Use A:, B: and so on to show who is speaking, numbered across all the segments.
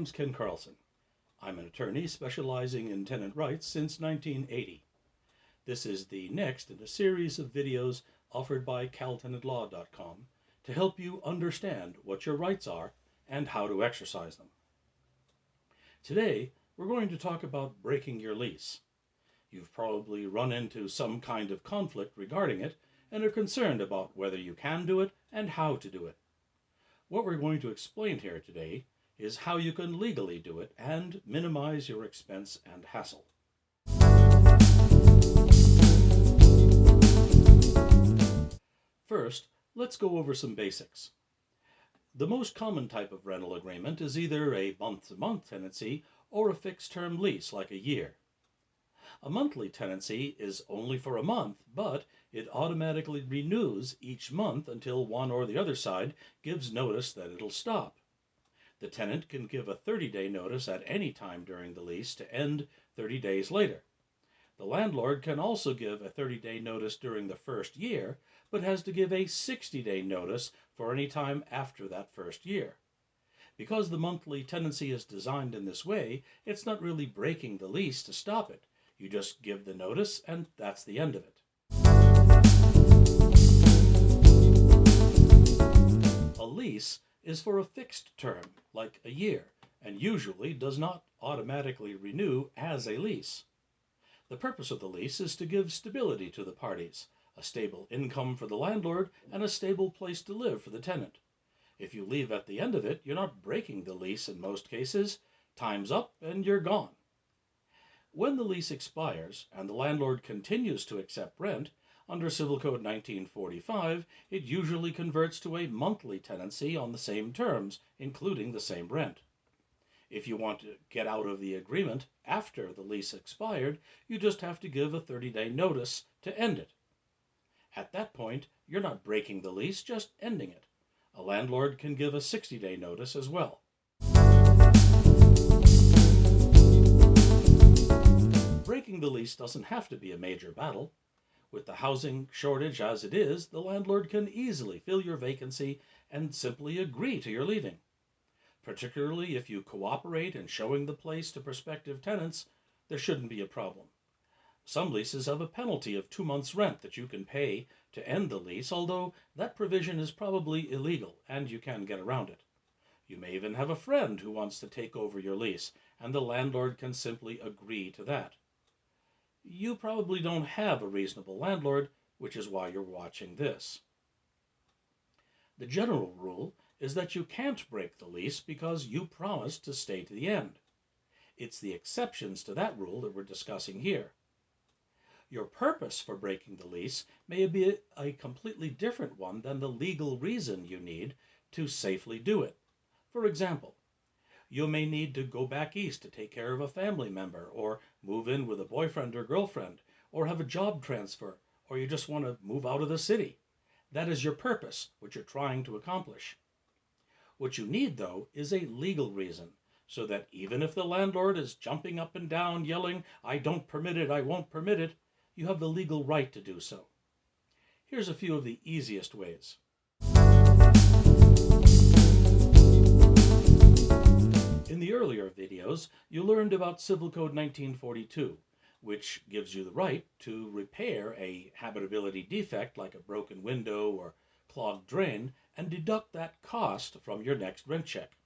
A: name's Ken Carlson. I'm an attorney specializing in tenant rights since 1980. This is the next in a series of videos offered by CalTenantLaw.com to help you understand what your rights are and how to exercise them. Today, we're going to talk about breaking your lease. You've probably run into some kind of conflict regarding it and are concerned about whether you can do it and how to do it. What we're going to explain here today is how you can legally do it and minimize your expense and hassle. First, let's go over some basics. The most common type of rental agreement is either a month-to-month tenancy or a fixed-term lease like a year. A monthly tenancy is only for a month, but it automatically renews each month until one or the other side gives notice that it'll stop. The tenant can give a 30-day notice at any time during the lease to end 30 days later. The landlord can also give a 30-day notice during the first year, but has to give a 60-day notice for any time after that first year. Because the monthly tenancy is designed in this way, it's not really breaking the lease to stop it. You just give the notice and that's the end of it. A lease is for a fixed term, like a year, and usually does not automatically renew as a lease. The purpose of the lease is to give stability to the parties, a stable income for the landlord, and a stable place to live for the tenant. If you leave at the end of it, you're not breaking the lease in most cases. Time's up and you're gone. When the lease expires and the landlord continues to accept rent, under Civil Code 1945, it usually converts to a monthly tenancy on the same terms, including the same rent. If you want to get out of the agreement after the lease expired, you just have to give a 30-day notice to end it. At that point, you're not breaking the lease, just ending it. A landlord can give a 60-day notice as well. Breaking the lease doesn't have to be a major battle. With the housing shortage as it is, the landlord can easily fill your vacancy and simply agree to your leaving. Particularly if you cooperate in showing the place to prospective tenants, there shouldn't be a problem. Some leases have a penalty of 2 months' rent that you can pay to end the lease, although that provision is probably illegal and you can get around it. You may even have a friend who wants to take over your lease, and the landlord can simply agree to that. You probably don't have a reasonable landlord, which is why you're watching this. The general rule is that you can't break the lease because you promised to stay to the end. It's the exceptions to that rule that we're discussing here. Your purpose for breaking the lease may be a completely different one than the legal reason you need to safely do it. For example, you may need to go back east to take care of a family member, or move in with a boyfriend or girlfriend, or have a job transfer, or you just want to move out of the city. That is your purpose, what you're trying to accomplish. What you need, though, is a legal reason, so that even if the landlord is jumping up and down, yelling, "I don't permit it, I won't permit it," you have the legal right to do so. Here's a few of the easiest ways. In the earlier videos, you learned about Civil Code 1942, which gives you the right to repair a habitability defect like a broken window or clogged drain and deduct that cost from your next rent check.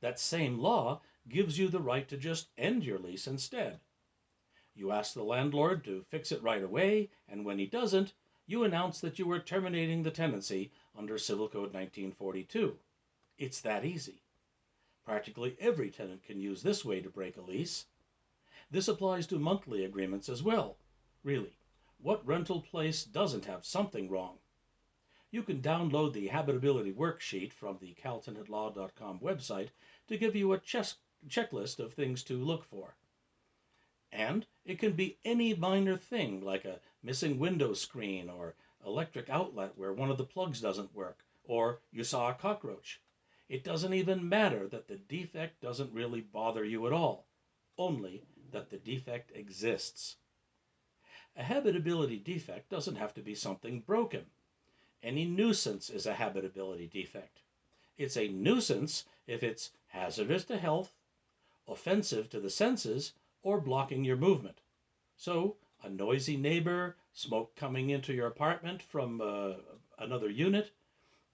A: That same law gives you the right to just end your lease instead. You ask the landlord to fix it right away, and when he doesn't, you announce that you are terminating the tenancy under Civil Code 1942. It's that easy. Practically every tenant can use this way to break a lease. This applies to monthly agreements as well. Really, what rental place doesn't have something wrong? You can download the Habitability worksheet from the CalTenantLaw.com website to give you a checklist of things to look for. And it can be any minor thing like a missing window screen or electric outlet where one of the plugs doesn't work, or you saw a cockroach. It doesn't even matter that the defect doesn't really bother you at all, only that the defect exists. A habitability defect doesn't have to be something broken. Any nuisance is a habitability defect. It's a nuisance if it's hazardous to health, offensive to the senses, or blocking your movement. So, a noisy neighbor, smoke coming into your apartment from another unit,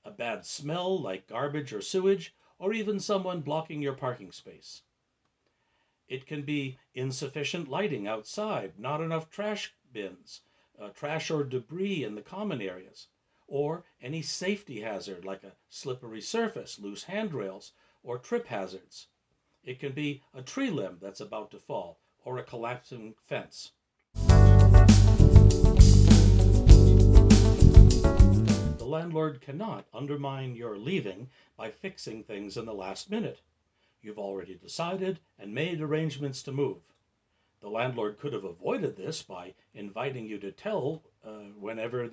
A: a bad smell like garbage or sewage, or even someone blocking your parking space. It can be insufficient lighting outside, not enough trash bins, trash or debris in the common areas, or any safety hazard like a slippery surface, loose handrails, or trip hazards. It can be a tree limb that's about to fall, or a collapsing fence. The landlord cannot undermine your leaving by fixing things in the last minute. You've already decided and made arrangements to move. The landlord could have avoided this by inviting you to tell whenever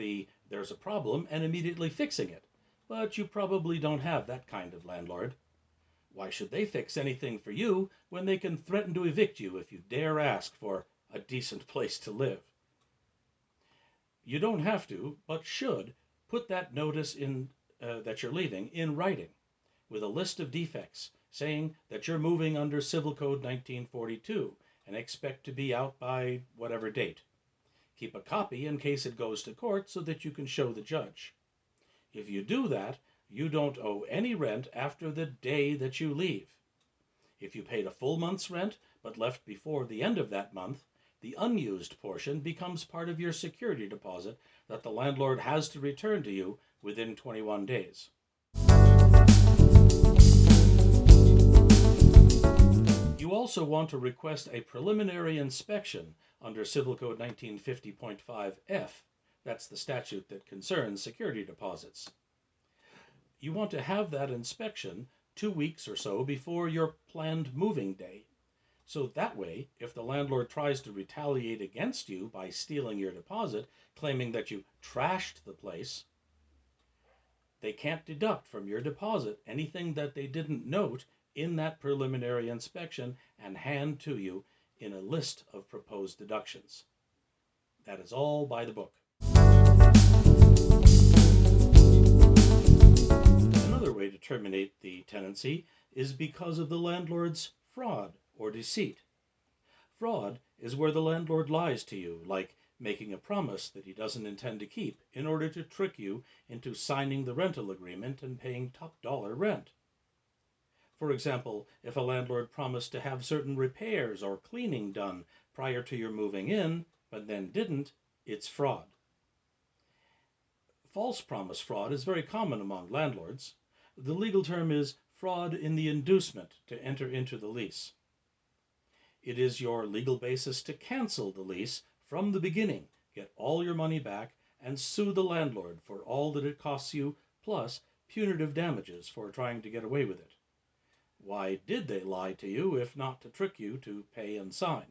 A: there's a problem and immediately fixing it. But you probably don't have that kind of landlord. Why should they fix anything for you when they can threaten to evict you if you dare ask for a decent place to live? You don't have to, but should, put that notice in that you're leaving in writing with a list of defects, saying that you're moving under Civil Code 1942 and expect to be out by whatever date. Keep a copy in case it goes to court so that you can show the judge. If you do that, you don't owe any rent after the day that you leave. If you paid a full month's rent but left before the end of that month, the unused portion becomes part of your security deposit that the landlord has to return to you within 21 days. You also want to request a preliminary inspection under Civil Code 1950.5F. That's the statute that concerns security deposits. You want to have that inspection 2 weeks or so before your planned moving day. So that way, if the landlord tries to retaliate against you by stealing your deposit, claiming that you trashed the place, they can't deduct from your deposit anything that they didn't note in that preliminary inspection and hand to you in a list of proposed deductions. That is all by the book. Another way to terminate the tenancy is because of the landlord's fraud or deceit. Fraud is where the landlord lies to you, like making a promise that he doesn't intend to keep in order to trick you into signing the rental agreement and paying top dollar rent. For example, if a landlord promised to have certain repairs or cleaning done prior to your moving in, but then didn't, it's fraud. False promise fraud is very common among landlords. The legal term is fraud in the inducement to enter into the lease. It is your legal basis to cancel the lease from the beginning, get all your money back, and sue the landlord for all that it costs you, plus punitive damages for trying to get away with it. Why did they lie to you if not to trick you to pay and sign?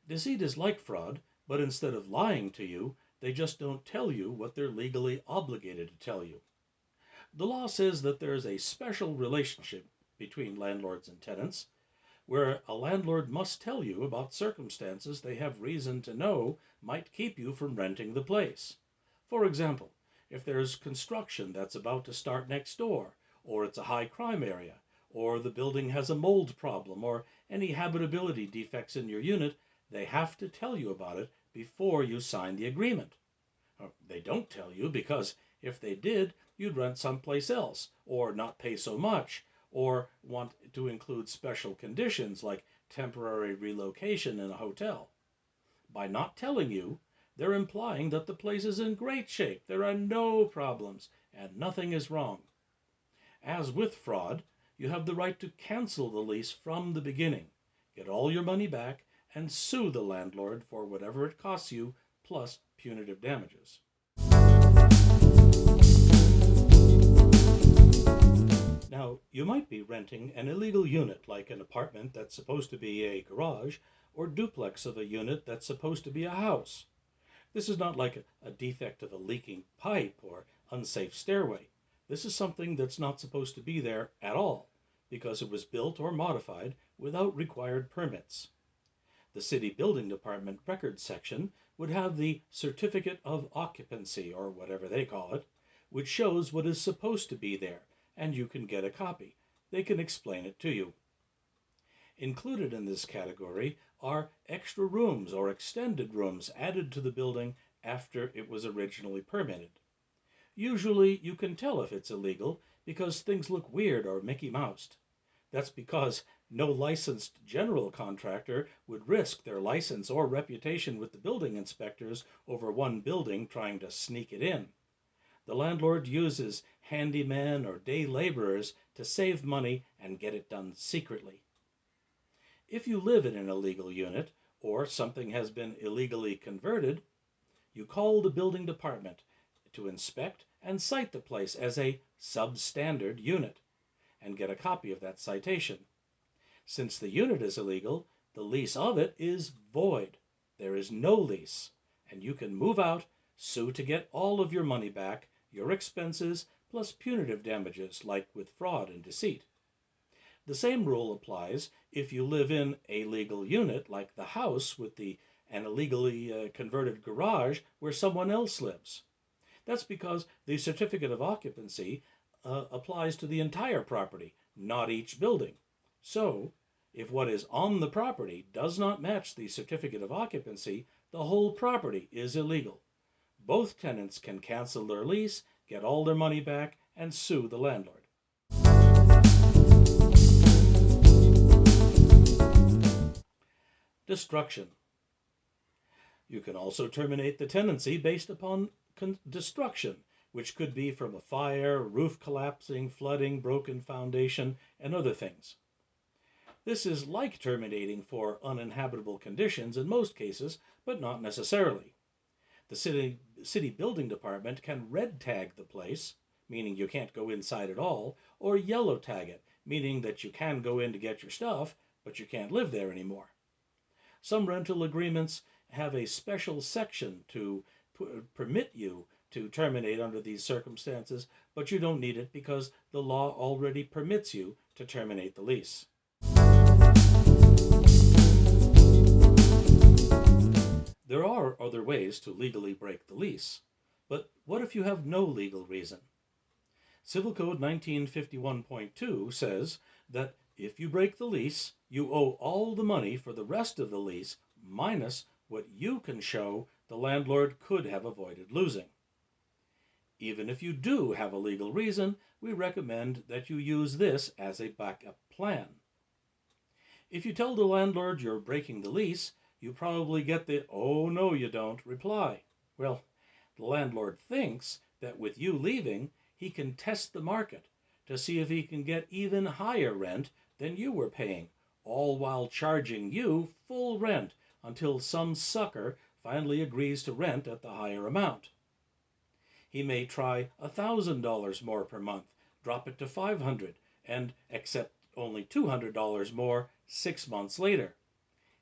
A: Deceit is like fraud, but instead of lying to you, they just don't tell you what they're legally obligated to tell you. The law says that there is a special relationship between landlords and tenants, where a landlord must tell you about circumstances they have reason to know might keep you from renting the place. For example, if there's construction that's about to start next door, or it's a high crime area, or the building has a mold problem, or any habitability defects in your unit, they have to tell you about it before you sign the agreement. They don't tell you because if they did, you'd rent someplace else, or not pay so much, or want to include special conditions like temporary relocation in a hotel. By not telling you, they're implying that the place is in great shape, there are no problems, and nothing is wrong. As with fraud, you have the right to cancel the lease from the beginning, get all your money back, and sue the landlord for whatever it costs you, plus punitive damages. Now, you might be renting an illegal unit, like an apartment that's supposed to be a garage, or duplex of a unit that's supposed to be a house. This is not like a defect of a leaking pipe or unsafe stairway. This is something that's not supposed to be there at all, because it was built or modified without required permits. The city building department records section would have the certificate of occupancy, or whatever they call it, which shows what is supposed to be there, and you can get a copy. They can explain it to you. Included in this category are extra rooms or extended rooms added to the building after it was originally permitted. Usually you can tell if it's illegal because things look weird or Mickey Moused. That's because no licensed general contractor would risk their license or reputation with the building inspectors over one building trying to sneak it in. The landlord uses handymen or day laborers to save money and get it done secretly. If you live in an illegal unit or something has been illegally converted, you call the building department to inspect and cite the place as a substandard unit and get a copy of that citation. Since the unit is illegal, the lease of it is void. There is no lease, and you can move out, sue to get all of your money back, your expenses, plus punitive damages like with fraud and deceit. The same rule applies if you live in a legal unit like the house with an illegally converted garage where someone else lives. That's because the certificate of occupancy applies to the entire property, not each building. So, if what is on the property does not match the certificate of occupancy, the whole property is illegal. Both tenants can cancel their lease, get all their money back, and sue the landlord. Destruction. You can also terminate the tenancy based upon destruction, which could be from a fire, roof collapsing, flooding, broken foundation, and other things. This is like terminating for uninhabitable conditions in most cases, but not necessarily. The city building department can red tag the place, meaning you can't go inside at all, or yellow tag it, meaning that you can go in to get your stuff, but you can't live there anymore. Some rental agreements have a special section to permit you to terminate under these circumstances, but you don't need it because the law already permits you to terminate the lease. There are other ways to legally break the lease, but what if you have no legal reason? Civil Code 1951.2 says that if you break the lease, you owe all the money for the rest of the lease minus what you can show the landlord could have avoided losing. Even if you do have a legal reason, we recommend that you use this as a backup plan. If you tell the landlord you're breaking the lease, you probably get the "oh no you don't" reply. Well, the landlord thinks that with you leaving, he can test the market to see if he can get even higher rent than you were paying, all while charging you full rent until some sucker finally agrees to rent at the higher amount. He may try $1,000 more per month, drop it to $500, and accept only $200 more 6 months later.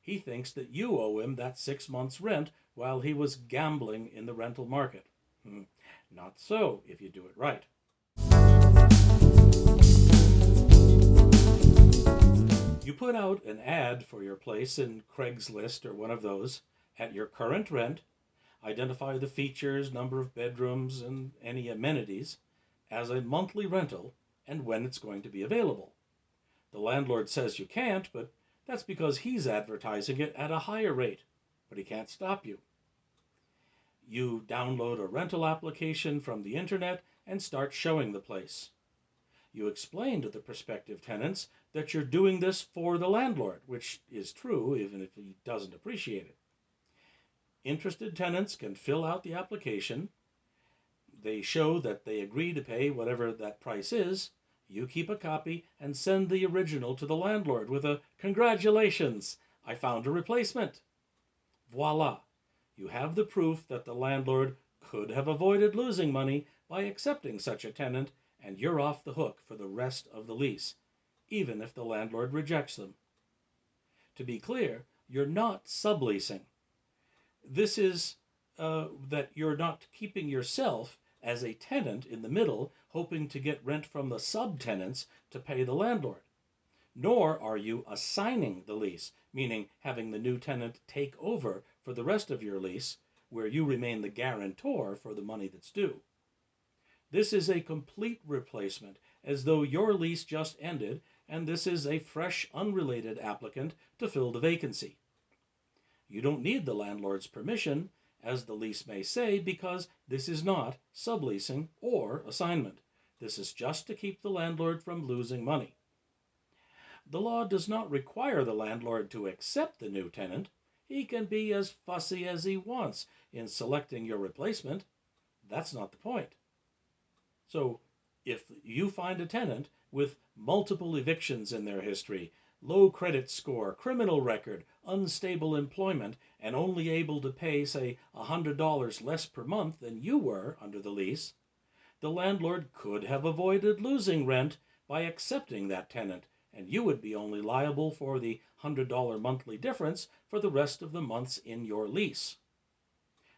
A: He thinks that you owe him that 6 months' rent while he was gambling in the rental market. Not so if you do it right. You put out an ad for your place in Craigslist or one of those at your current rent, identify the features, number of bedrooms, and any amenities as a monthly rental and when it's going to be available. The landlord says you can't, but that's because he's advertising it at a higher rate, but he can't stop you. You download a rental application from the internet and start showing the place. You explain to the prospective tenants that you're doing this for the landlord, which is true even if he doesn't appreciate it. Interested tenants can fill out the application. They show that they agree to pay whatever that price is. You keep a copy and send the original to the landlord with a "congratulations, I found a replacement." Voila! You have the proof that the landlord could have avoided losing money by accepting such a tenant, and you're off the hook for the rest of the lease, even if the landlord rejects them. To be clear, you're not subleasing. This is that you're not keeping yourself as a tenant in the middle, hoping to get rent from the subtenants to pay the landlord. Nor are you assigning the lease, meaning having the new tenant take over for the rest of your lease, where you remain the guarantor for the money that's due. This is a complete replacement, as though your lease just ended and this is a fresh, unrelated applicant to fill the vacancy. You don't need the landlord's permission, as the lease may say, because this is not subleasing or assignment. This is just to keep the landlord from losing money. The law does not require the landlord to accept the new tenant. He can be as fussy as he wants in selecting your replacement. That's not the point. So, if you find a tenant with multiple evictions in their history, low credit score, criminal record, unstable employment, and only able to pay, say, $100 less per month than you were under the lease, the landlord could have avoided losing rent by accepting that tenant, and you would be only liable for the $100 monthly difference for the rest of the months in your lease.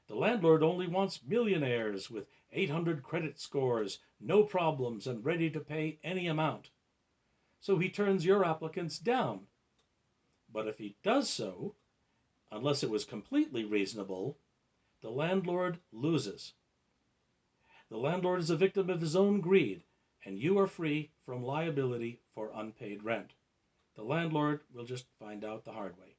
A: The landlord only wants millionaires with 800 credit scores, no problems, and ready to pay any amount. So he turns your applicants down. But if he does so, unless it was completely reasonable, the landlord loses. The landlord is a victim of his own greed, and you are free from liability for unpaid rent. The landlord will just find out the hard way.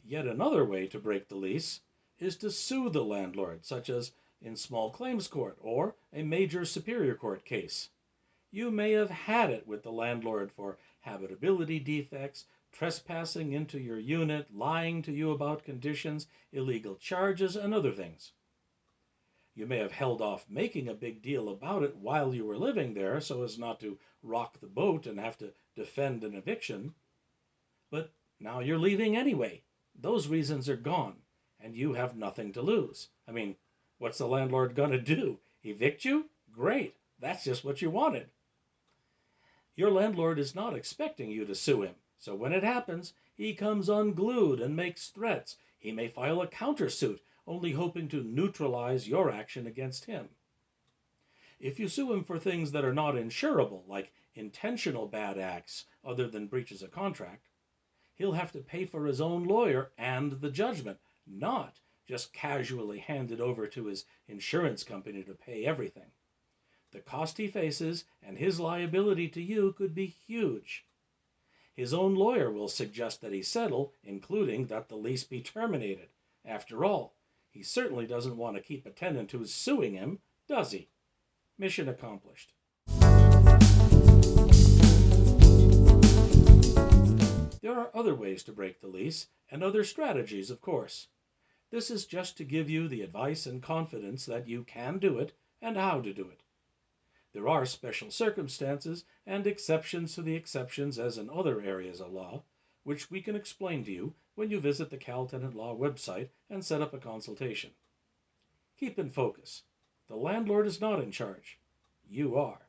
A: Yet another way to break the lease is to sue the landlord, such as in small claims court or a major superior court case. You may have had it with the landlord for habitability defects, trespassing into your unit, lying to you about conditions, illegal charges, and other things. You may have held off making a big deal about it while you were living there so as not to rock the boat and have to defend an eviction. But now you're leaving anyway. Those reasons are gone, and you have nothing to lose. I mean, what's the landlord going to do? Evict you? Great. That's just what you wanted. Your landlord is not expecting you to sue him, so when it happens, he comes unglued and makes threats. He may file a countersuit, only hoping to neutralize your action against him. If you sue him for things that are not insurable, like intentional bad acts other than breaches of contract, he'll have to pay for his own lawyer and the judgment, not just casually hand it over to his insurance company to pay everything. The cost he faces and his liability to you could be huge. His own lawyer will suggest that he settle, including that the lease be terminated. After all, he certainly doesn't want to keep a tenant who's suing him, does he? Mission accomplished. There are other ways to break the lease, and other strategies, of course. This is just to give you the advice and confidence that you can do it and how to do it. There are special circumstances and exceptions to the exceptions as in other areas of law, which we can explain to you when you visit the Cal Tenant Law website and set up a consultation. Keep in focus. The landlord is not in charge. You are.